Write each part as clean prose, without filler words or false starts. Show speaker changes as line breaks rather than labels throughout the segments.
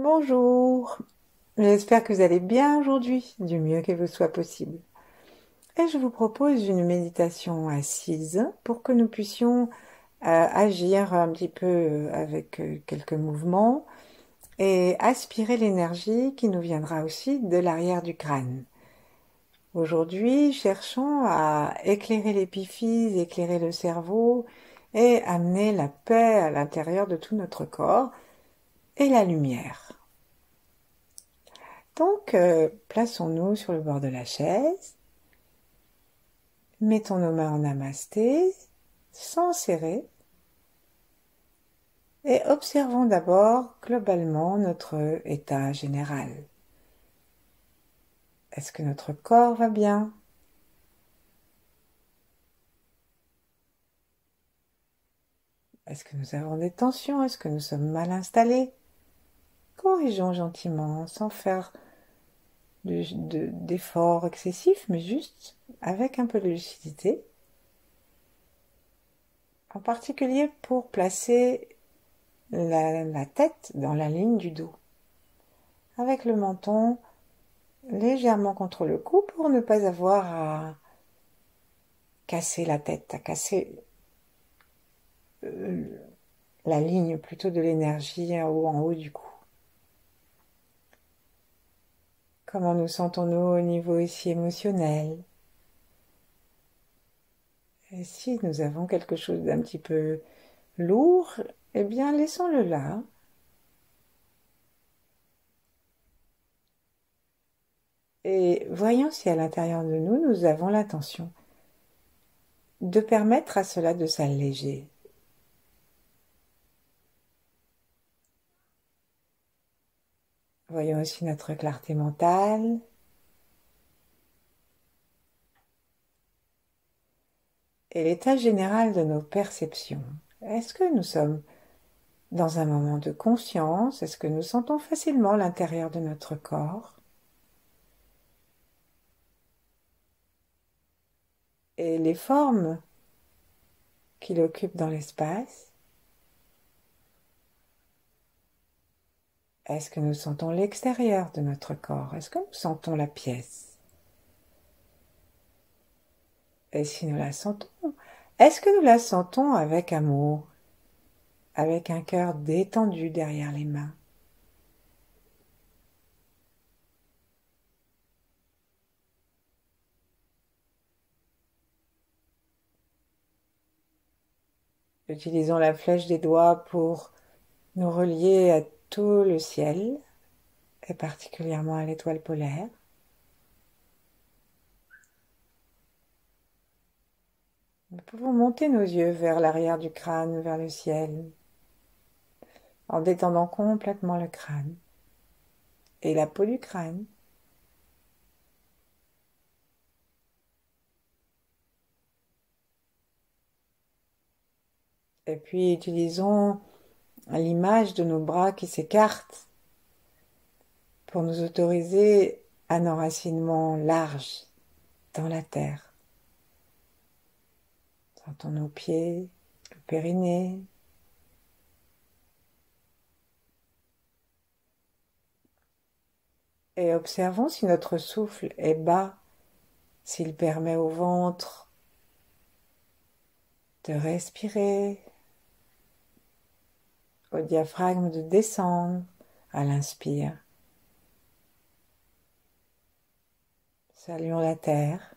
Bonjour, j'espère que vous allez bien aujourd'hui, du mieux qu'il vous soit possible. Et je vous propose une méditation assise pour que nous puissions agir un petit peu avec quelques mouvements et aspirer l'énergie qui nous viendra aussi de l'arrière du crâne. Aujourd'hui, cherchons à éclairer l'épiphyse, éclairer le cerveau et amener la paix à l'intérieur de tout notre corps et la lumière. Donc, plaçons-nous sur le bord de la chaise, mettons nos mains en namasté, sans serrer, et observons d'abord globalement notre état général. Est-ce que notre corps va bien? Est-ce que nous avons des tensions? Est-ce que nous sommes mal installés? Corrigeons gentiment, sans faire d'efforts excessifs, mais juste avec un peu de lucidité. En particulier pour placer la tête dans la ligne du dos, avec le menton légèrement contre le cou pour ne pas avoir à casser la tête, à casser euh, la ligne plutôt de l'énergie en haut du cou. Comment nous sentons-nous au niveau ici émotionnel? Et si nous avons quelque chose d'un petit peu lourd, eh bien laissons-le là. Et voyons si à l'intérieur de nous, nous avons l'intention de permettre à cela de s'alléger. Voyons aussi notre clarté mentale et l'état général de nos perceptions. Est-ce que nous sommes dans un moment de conscience? Est-ce que nous sentons facilement l'intérieur de notre corps? Et les formes qu'il occupe dans l'espace? Est-ce que nous sentons l'extérieur de notre corps? Est-ce que nous sentons la pièce? Et si nous la sentons, est-ce que nous la sentons avec amour, avec un cœur détendu derrière les mains? Utilisons la flèche des doigts pour nous relier à tout le ciel, et particulièrement à l'étoile polaire. Nous pouvons monter nos yeux vers l'arrière du crâne, vers le ciel, en détendant complètement le crâne et la peau du crâne. Et puis utilisons l'image de nos bras qui s'écartent pour nous autoriser un enracinement large dans la terre. Sentons nos pieds, le périnée. Et observons si notre souffle est bas, s'il permet au ventre de respirer, au diaphragme de descendre à l'inspire. Saluons la terre.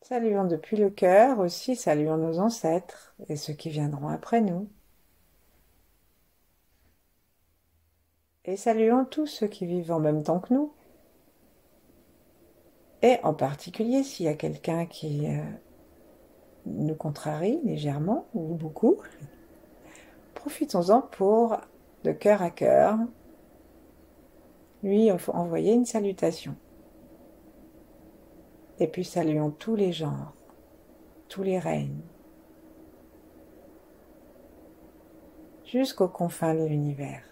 Saluons depuis le cœur aussi, saluons nos ancêtres et ceux qui viendront après nous. Et saluons tous ceux qui vivent en même temps que nous. Et en particulier s'il y a quelqu'un qui nous contrarie légèrement ou beaucoup, profitons-en pour, de cœur à cœur, lui envoyer une salutation. Et puis saluons tous les genres, tous les règnes, jusqu'aux confins de l'univers.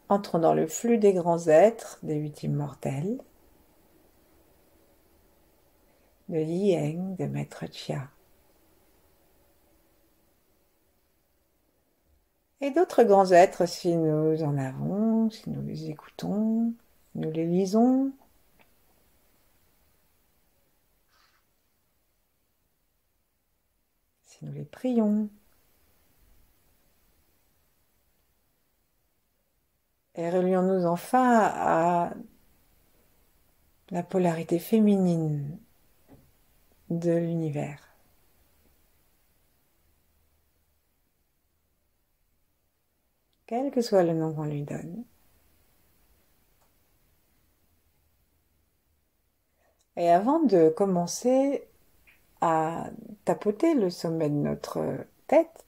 Entrons dans le flux des grands êtres, des huit immortels. de Yi-Eng, de Maître Chia. Et d'autres grands êtres, si nous en avons, si nous les écoutons, nous les lisons. Si nous les prions. Et relions-nous enfin à la polarité féminine de l'univers. Quel que soit le nom qu'on lui donne. Et avant de commencer à tapoter le sommet de notre tête,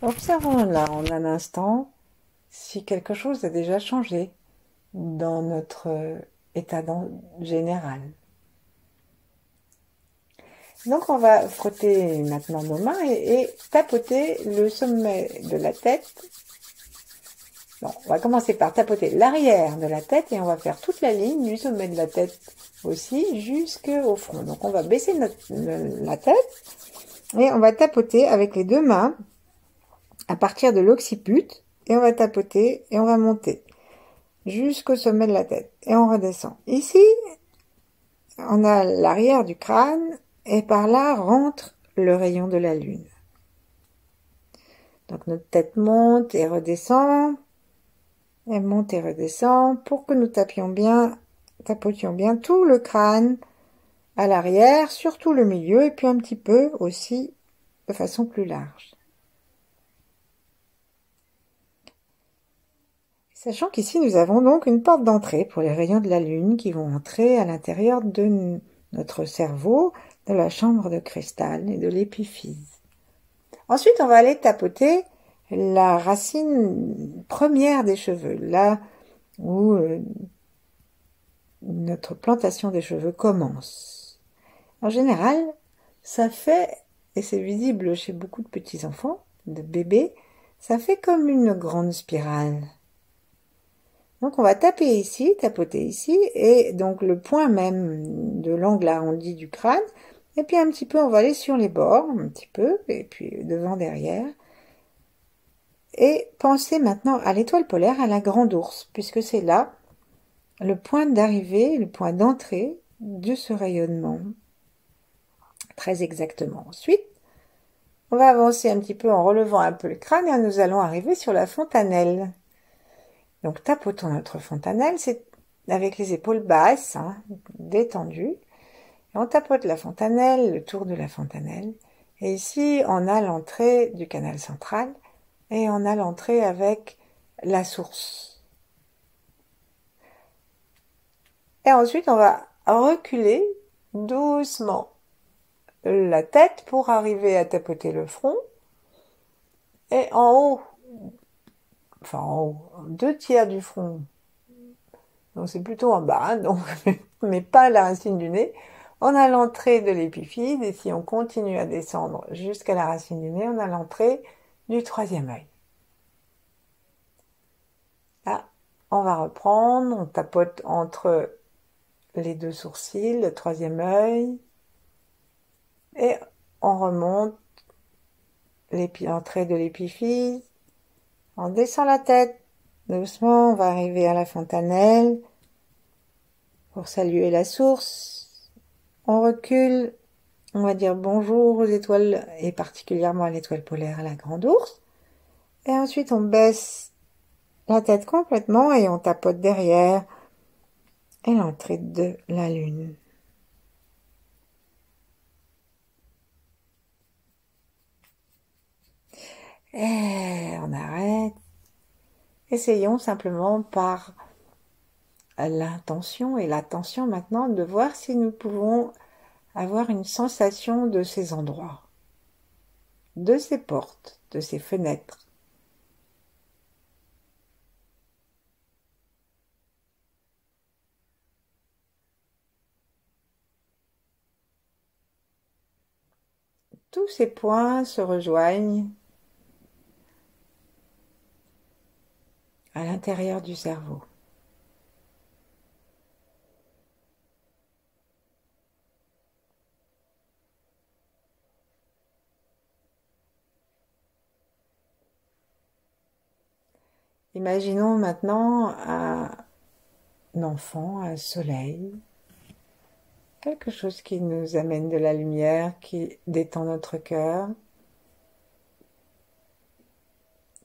observons là en un instant si quelque chose a déjà changé dans notre état général. Donc on va frotter maintenant nos mains et tapoter le sommet de la tête. Bon, on va commencer par tapoter l'arrière de la tête et on va faire toute la ligne du sommet de la tête aussi jusqu'au front. Donc on va baisser la tête et on va tapoter avec les deux mains à partir de l'occiput et on va tapoter et on va monter jusqu'au sommet de la tête et on redescend. Ici, on a l'arrière du crâne et par là rentre le rayon de la lune. Donc notre tête monte et redescend. Elle monte et redescend pour que nous tapotions bien tout le crâne à l'arrière, surtout le milieu et puis un petit peu aussi de façon plus large. Sachant qu'ici nous avons donc une porte d'entrée pour les rayons de la lune qui vont entrer à l'intérieur de notre cerveau, de la chambre de cristal et de l'épiphyse. Ensuite on va aller tapoter la racine première des cheveux, là où notre plantation des cheveux commence. En général, ça fait, et c'est visible chez beaucoup de petits enfants, de bébés, ça fait comme une grande spirale. Donc on va taper ici, tapoter ici, et donc le point même de l'angle arrondi du crâne, et puis un petit peu on va aller sur les bords, un petit peu, et puis devant, derrière. Et pensez maintenant à l'étoile polaire, à la grande ours, puisque c'est là le point d'arrivée, le point d'entrée de ce rayonnement. Très exactement. Ensuite, on va avancer un petit peu en relevant un peu le crâne et nous allons arriver sur la fontanelle. Donc tapotons notre fontanelle, c'est avec les épaules basses, hein, détendues. Et on tapote la fontanelle, le tour de la fontanelle. Et ici, on a l'entrée du canal central et on a l'entrée avec la source. Et ensuite, on va reculer doucement la tête pour arriver à tapoter le front. Et en haut, enfin en haut, 2/3 du front, donc c'est plutôt en bas, hein, donc, mais pas la racine du nez. On a l'entrée de l'épiphyse et si on continue à descendre jusqu'à la racine du nez, on a l'entrée du troisième œil. Là, on va reprendre, on tapote entre les deux sourcils, le troisième œil, et on remonte l'entrée de l'épiphyse, on descend la tête, doucement, on va arriver à la fontanelle pour saluer la source, on recule, on va dire bonjour aux étoiles et particulièrement à l'étoile polaire, à la grande ours, et ensuite on baisse la tête complètement et on tapote derrière et l'entrée de la lune. Et on arrête. Essayons simplement par l'intention et l'attention maintenant de voir si nous pouvons avoir une sensation de ces endroits, de ces portes, de ces fenêtres. Tous ces points se rejoignent à l'intérieur du cerveau. Imaginons maintenant un enfant, un soleil, quelque chose qui nous amène de la lumière, qui détend notre cœur,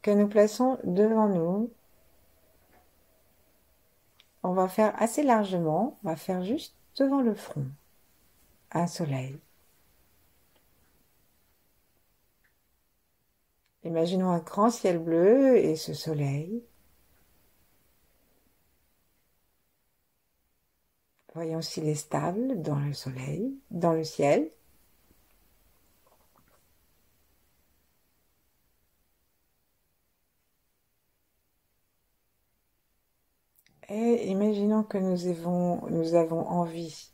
que nous plaçons devant nous. On va faire assez largement, on va faire juste devant le front, un soleil. Imaginons un grand ciel bleu et ce soleil. Voyons s'il est stable dans le soleil, dans le ciel. Et imaginons que nous avons envie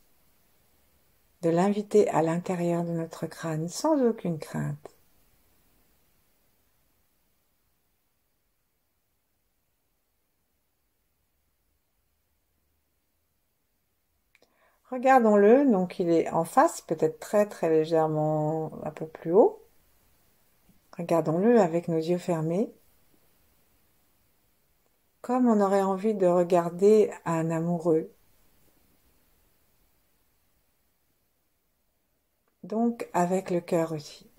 de l'inviter à l'intérieur de notre crâne sans aucune crainte. Regardons-le, donc il est en face, peut-être très très légèrement un peu plus haut. Regardons-le avec nos yeux fermés, comme on aurait envie de regarder un amoureux. Donc avec le cœur aussi.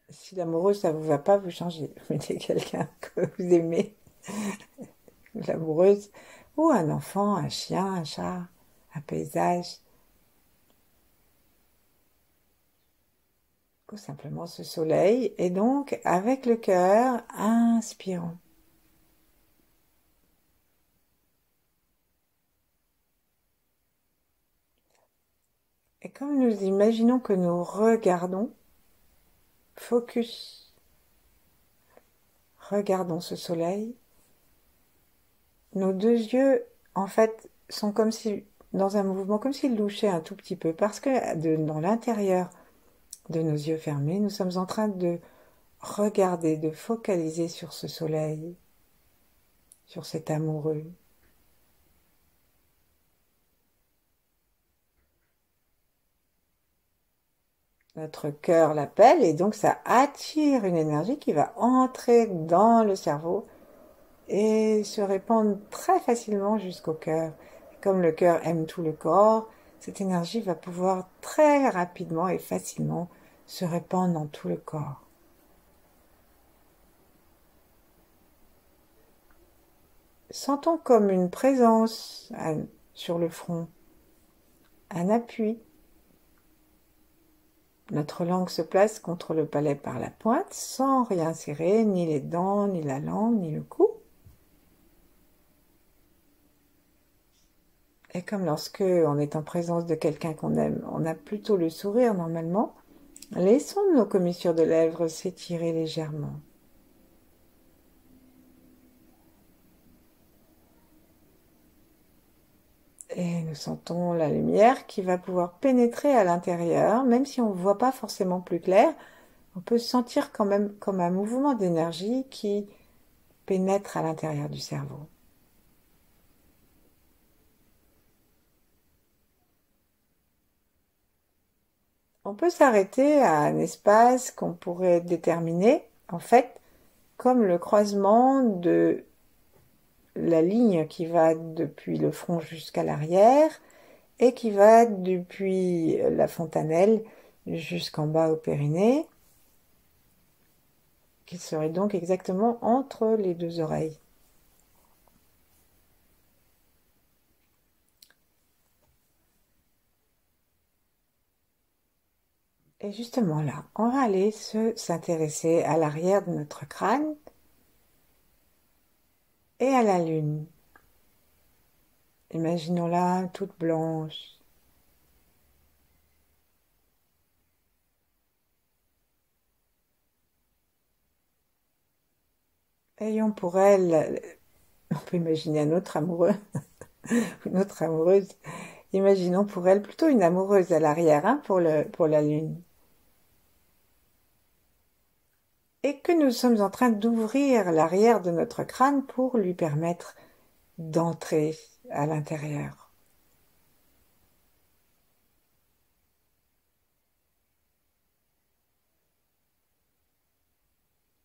Si l'amoureux ça vous va pas, vous changez. Vous mettez quelqu'un que vous aimez, l'amoureuse, ou un enfant, un chien, un chat, un paysage, ou simplement ce soleil. Et donc avec le cœur, inspirons. Et comme nous imaginons que nous regardons, focus, regardons ce soleil. Nos deux yeux, en fait, sont comme si, dans un mouvement, comme s'ils louchaient un tout petit peu, parce que dans l'intérieur de nos yeux fermés, nous sommes en train de regarder, de focaliser sur ce soleil, sur cet amoureux. Notre cœur l'appelle et donc ça attire une énergie qui va entrer dans le cerveau et se répandre très facilement jusqu'au cœur. Comme le cœur aime tout le corps, cette énergie va pouvoir très rapidement et facilement se répandre dans tout le corps. Sentons comme une présence sur le front, un appui. Notre langue se place contre le palais par la pointe, sans rien serrer, ni les dents, ni la langue, ni le cou. Et comme lorsque on est en présence de quelqu'un qu'on aime, on a plutôt le sourire normalement, laissons nos commissures de lèvres s'étirer légèrement. Et nous sentons la lumière qui va pouvoir pénétrer à l'intérieur, même si on ne voit pas forcément plus clair, on peut sentir quand même comme un mouvement d'énergie qui pénètre à l'intérieur du cerveau. On peut s'arrêter à un espace qu'on pourrait déterminer, en fait, comme le croisement de la ligne qui va depuis le front jusqu'à l'arrière et qui va depuis la fontanelle jusqu'en bas au périnée, qui serait donc exactement entre les deux oreilles. Et justement là, on va aller s'intéresser à l'arrière de notre crâne et à la lune. Imaginons-la toute blanche. Ayons pour elle, on peut imaginer un autre amoureux, une autre amoureuse. Imaginons pour elle plutôt une amoureuse à l'arrière, hein, pour la lune. Et que nous sommes en train d'ouvrir l'arrière de notre crâne pour lui permettre d'entrer à l'intérieur.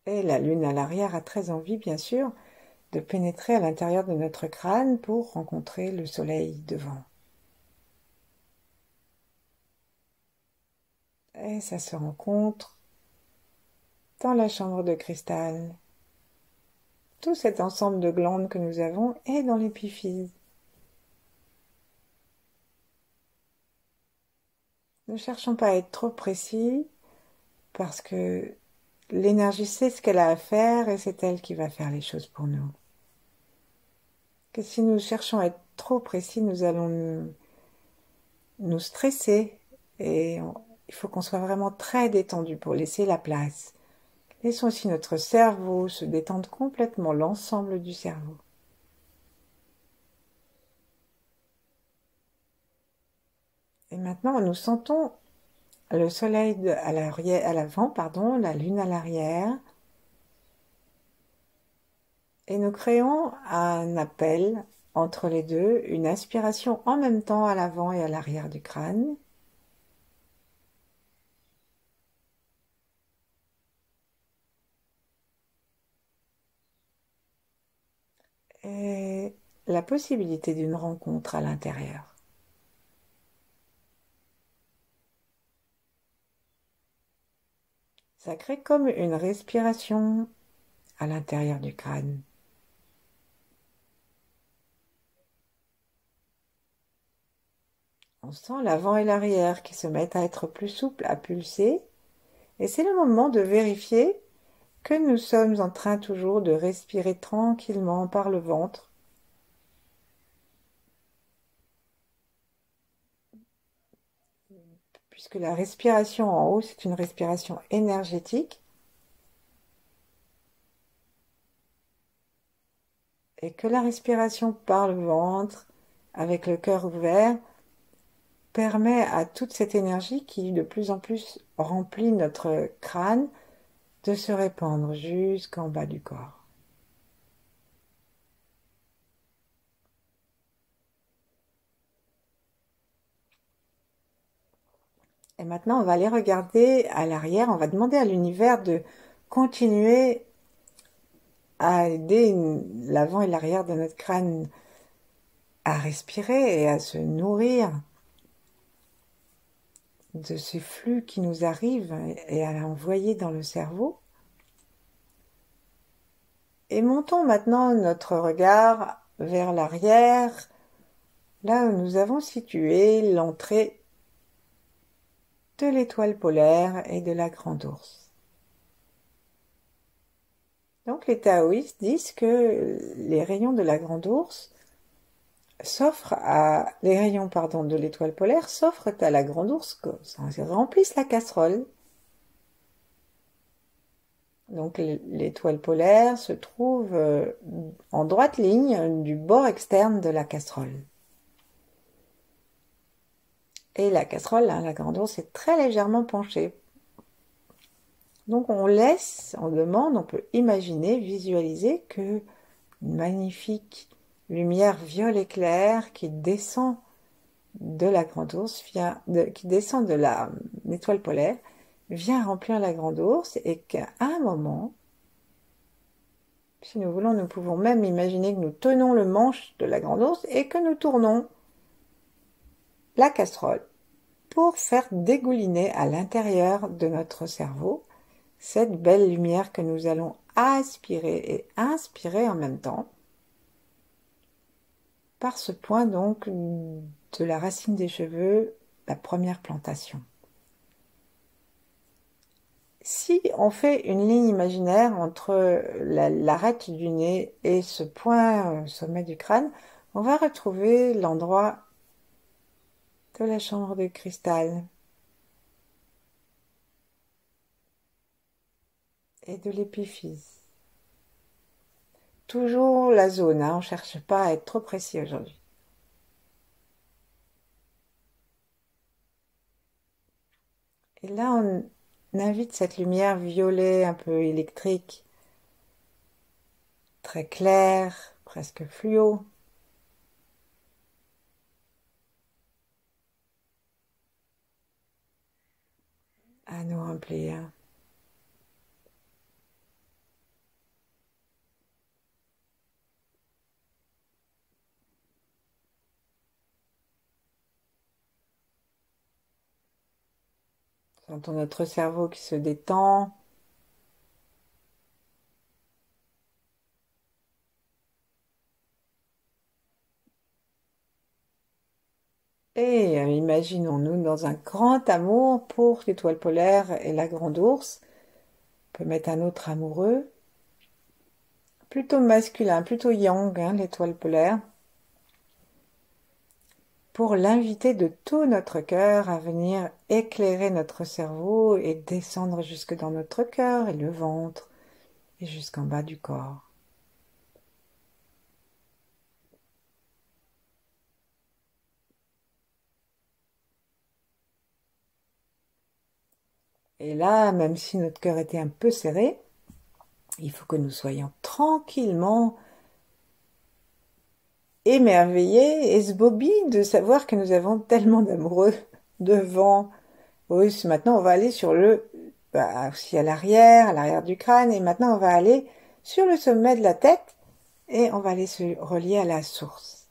Et la lune à l'arrière a très envie, bien sûr, de pénétrer à l'intérieur de notre crâne pour rencontrer le soleil devant. Et ça se rencontre dans la chambre de cristal. Tout cet ensemble de glandes que nous avons est dans l'épiphyse. Ne cherchons pas à être trop précis parce que l'énergie sait ce qu'elle a à faire et c'est elle qui va faire les choses pour nous. Que si nous cherchons à être trop précis, nous allons nous stresser et il faut qu'on soit vraiment très détendu pour laisser la place. Laissons aussi notre cerveau se détendre complètement, l'ensemble du cerveau. Et maintenant, nous sentons le soleil à l'avant, pardon, la lune à l'arrière. Et nous créons un appel entre les deux, une inspiration en même temps à l'avant et à l'arrière du crâne. Et la possibilité d'une rencontre à l'intérieur. Ça crée comme une respiration à l'intérieur du crâne. On sent l'avant et l'arrière qui se mettent à être plus souples, à pulser. Et c'est le moment de vérifier que nous sommes en train toujours de respirer tranquillement par le ventre. Puisque la respiration en haut, c'est une respiration énergétique. Et que la respiration par le ventre, avec le cœur ouvert, permet à toute cette énergie qui de plus en plus remplit notre crâne de se répandre jusqu'en bas du corps. Et maintenant, on va aller regarder à l'arrière, on va demander à l'univers de continuer à aider l'avant et l'arrière de notre crâne à respirer et à se nourrir de ces flux qui nous arrivent et à l'envoyer dans le cerveau. Et montons maintenant notre regard vers l'arrière, là où nous avons situé l'entrée de l'étoile polaire et de la grande ours. Donc les taoïstes disent que les rayons de la grande ours les rayons, pardon, de l'étoile polaire s'offrent à la grande ours, remplissent la casserole. Donc l'étoile polaire se trouve en droite ligne du bord externe de la casserole. Et la casserole, hein, la grande ours, est très légèrement penchée. Donc on demande, on peut imaginer, visualiser que une magnifique lumière violet clair qui descend de la grande ours, qui descend de l'étoile polaire, vient remplir la grande ours et qu'à un moment, si nous voulons, nous pouvons même imaginer que nous tenons le manche de la grande ours et que nous tournons la casserole pour faire dégouliner à l'intérieur de notre cerveau cette belle lumière que nous allons aspirer et inspirer en même temps par ce point donc de la racine des cheveux, la première plantation. Si on fait une ligne imaginaire entre l'arête du nez et ce point au sommet du crâne, on va retrouver l'endroit de la chambre de cristal et de l'épiphyse. Toujours la zone, hein, on ne cherche pas à être trop précis aujourd'hui. Et là, on invite cette lumière violet un peu électrique, très claire, presque fluo, à nous remplir. Sentons notre cerveau qui se détend. Et imaginons-nous dans un grand amour pour l'étoile polaire et la grande ours. On peut mettre un autre amoureux, plutôt masculin, plutôt yang, hein, l'étoile polaire, pour l'inviter de tout notre cœur à venir éclairer notre cerveau et descendre jusque dans notre cœur et le ventre et jusqu'en bas du corps. Et là, même si notre cœur était un peu serré, il faut que nous soyons tranquillement émerveillés et sbobis de savoir que nous avons tellement d'amoureux devant. Oui, maintenant on va aller sur aussi à l'arrière du crâne, et maintenant on va aller sur le sommet de la tête et on va aller se relier à la source.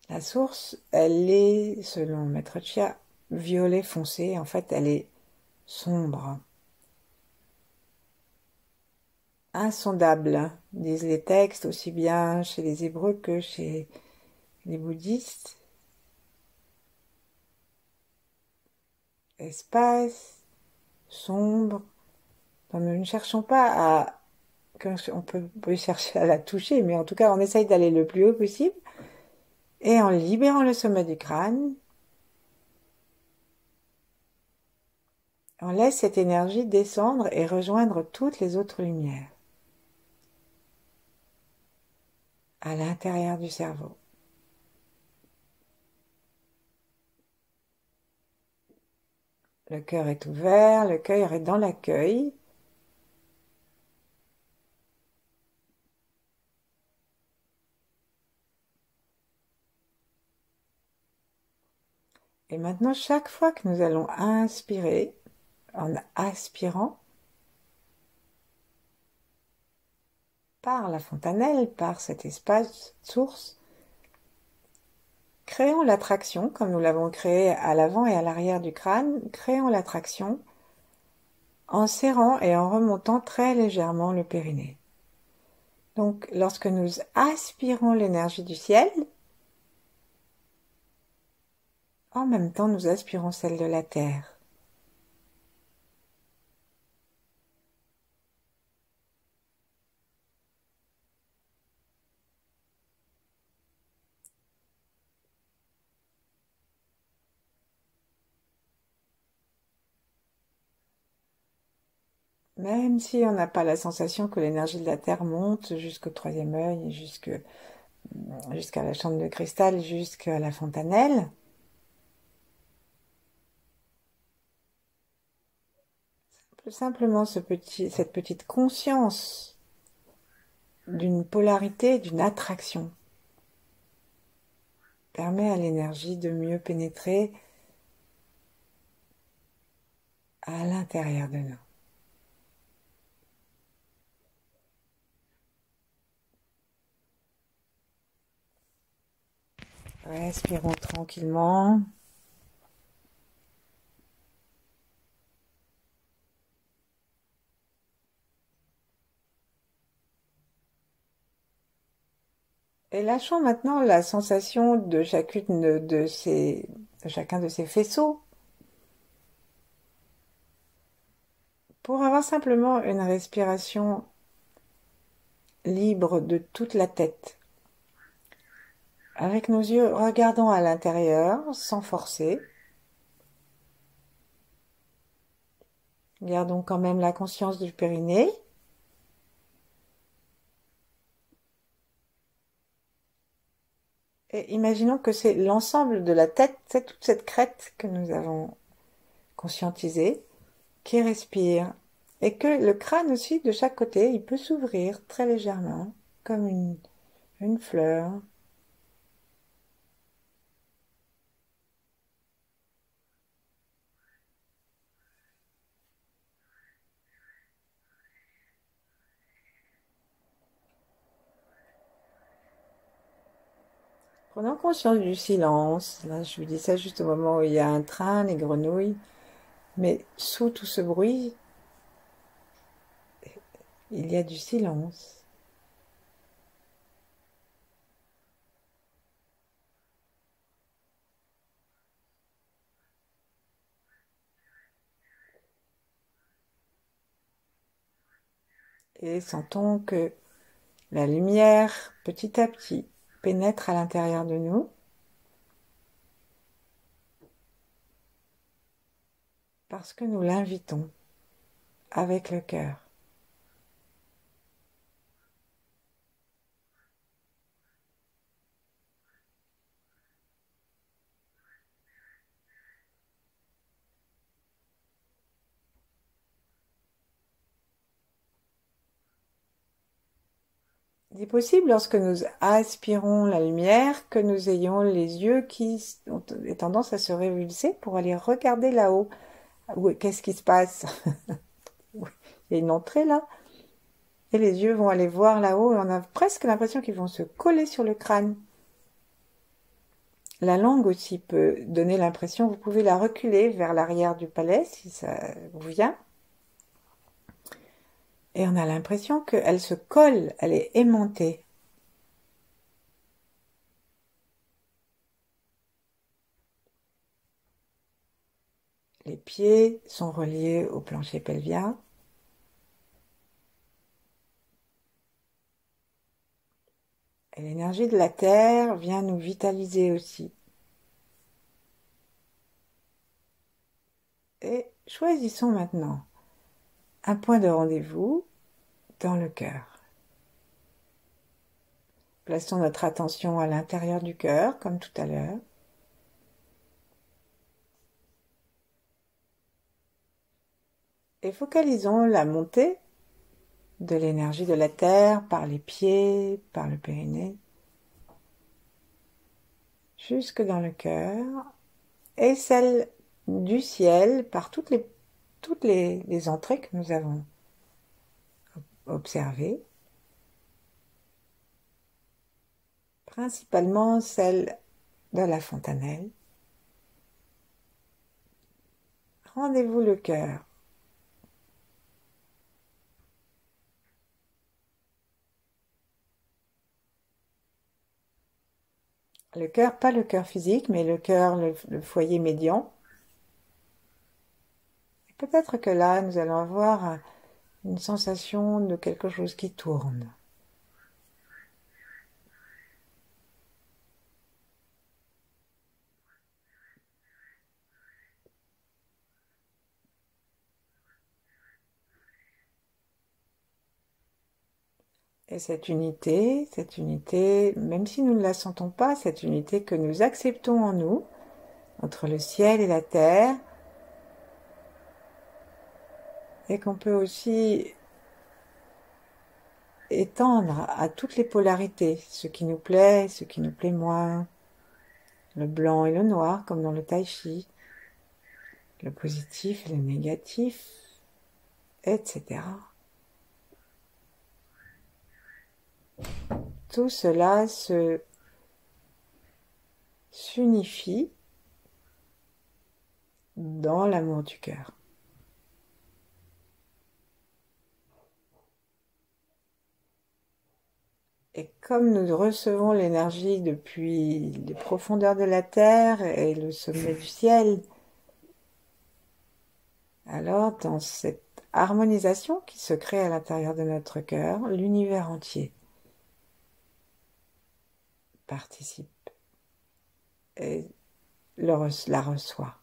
La source, elle est, selon Maître Chia, violet foncé. En fait, elle est sombre, insondable, disent les textes, aussi bien chez les Hébreux que chez les bouddhistes. Espace, sombre. Donc, nous ne cherchons pas à... On peut chercher à la toucher, mais en tout cas, on essaye d'aller le plus haut possible. Et en libérant le sommet du crâne, on laisse cette énergie descendre et rejoindre toutes les autres lumières à l'intérieur du cerveau. Le cœur est ouvert, le cœur est dans l'accueil. Et maintenant, chaque fois que nous allons inspirer, en aspirant par la fontanelle, par cet espace source, créons l'attraction, comme nous l'avons créé à l'avant et à l'arrière du crâne, créons l'attraction en serrant et en remontant très légèrement le périnée. Donc, lorsque nous aspirons l'énergie du ciel, en même temps, nous aspirons celle de la terre. Même si on n'a pas la sensation que l'énergie de la terre monte jusqu'au troisième œil, jusqu'à la chambre de cristal, jusqu'à la fontanelle, simplement cette petite conscience d'une polarité, d'une attraction, permet à l'énergie de mieux pénétrer à l'intérieur de nous. Respirons tranquillement. Et lâchons maintenant la sensation de de chacun de ces faisceaux pour avoir simplement une respiration libre de toute la tête. Avec nos yeux, regardons à l'intérieur sans forcer. Gardons quand même la conscience du périnée. Et imaginons que c'est l'ensemble de la tête, c'est toute cette crête que nous avons conscientisée, qui respire. Et que le crâne aussi, de chaque côté, il peut s'ouvrir très légèrement, comme une fleur. Prenons conscience du silence. Là, je vous dis ça juste au moment où il y a un train, les grenouilles. Mais sous tout ce bruit, il y a du silence. Et sentons que la lumière, petit à petit, pénètre à l'intérieur de nous parce que nous l'invitons avec le cœur. Il est possible, lorsque nous aspirons la lumière, que nous ayons les yeux qui ont tendance à se révulser pour aller regarder là-haut. Qu'est-ce qui se passe? Il y a une entrée là, et les yeux vont aller voir là-haut, et on a presque l'impression qu'ils vont se coller sur le crâne. La langue aussi peut donner l'impression, vous pouvez la reculer vers l'arrière du palais si ça vous vient, et on a l'impression qu'elle se colle, elle est aimantée. Les pieds sont reliés au plancher pelvien. Et l'énergie de la terre vient nous vitaliser aussi. Et choisissons maintenant un point de rendez-vous dans le cœur. Plaçons notre attention à l'intérieur du cœur, comme tout à l'heure. Et focalisons la montée de l'énergie de la terre par les pieds, par le périnée, jusque dans le cœur, et celle du ciel par toutes les entrées que nous avons observées, principalement celle de la fontanelle. Rendez-vous le cœur. Le cœur, pas le cœur physique, mais le cœur, le foyer médian. Et peut-être que là, nous allons avoir une sensation de quelque chose qui tourne. Et cette unité, même si nous ne la sentons pas, cette unité que nous acceptons en nous, entre le ciel et la terre, et qu'on peut aussi étendre à toutes les polarités, ce qui nous plaît, ce qui nous plaît moins, le blanc et le noir, comme dans le tai chi, le positif et le négatif, etc. Tout cela s'unifie dans l'amour du cœur. Et comme nous recevons l'énergie depuis les profondeurs de la terre et le sommet du ciel, alors dans cette harmonisation qui se crée à l'intérieur de notre cœur, l'univers entier participe et la reçoit.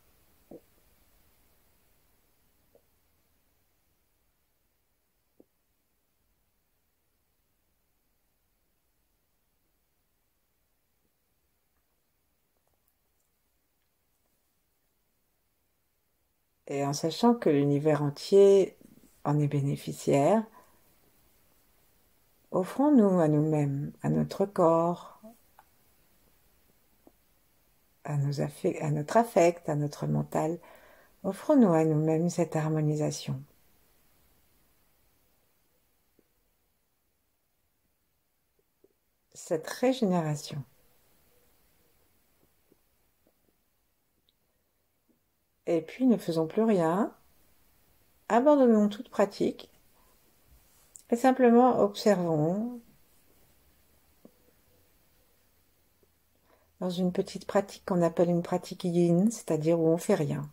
Et en sachant que l'univers entier en est bénéficiaire, offrons-nous à nous-mêmes, à notre corps, à notre affect, à notre mental, offrons-nous à nous-mêmes cette harmonisation. Cette régénération. et puis ne faisons plus rien, abandonnons toute pratique et simplement observons dans une petite pratique qu'on appelle une pratique yin, c'est-à-dire où on fait rien.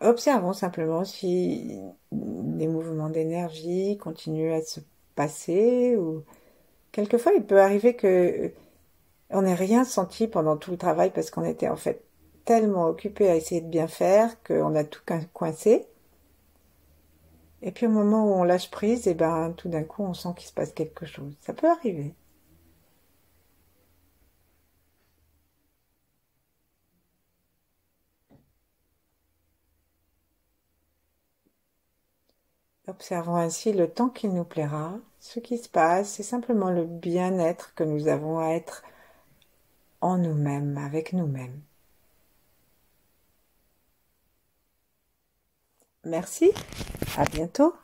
Observons simplement si des mouvements d'énergie continuent à se passer ou quelquefois il peut arriver que on n'ait rien senti pendant tout le travail parce qu'on était en fait tellement occupé à essayer de bien faire qu'on a tout coincé. Et puis au moment où on lâche prise, et ben tout d'un coup on sent qu'il se passe quelque chose. Ça peut arriver. Observons ainsi le temps qu'il nous plaira. Ce qui se passe, c'est simplement le bien-être que nous avons à être en nous-mêmes, avec nous-mêmes. Merci, à bientôt.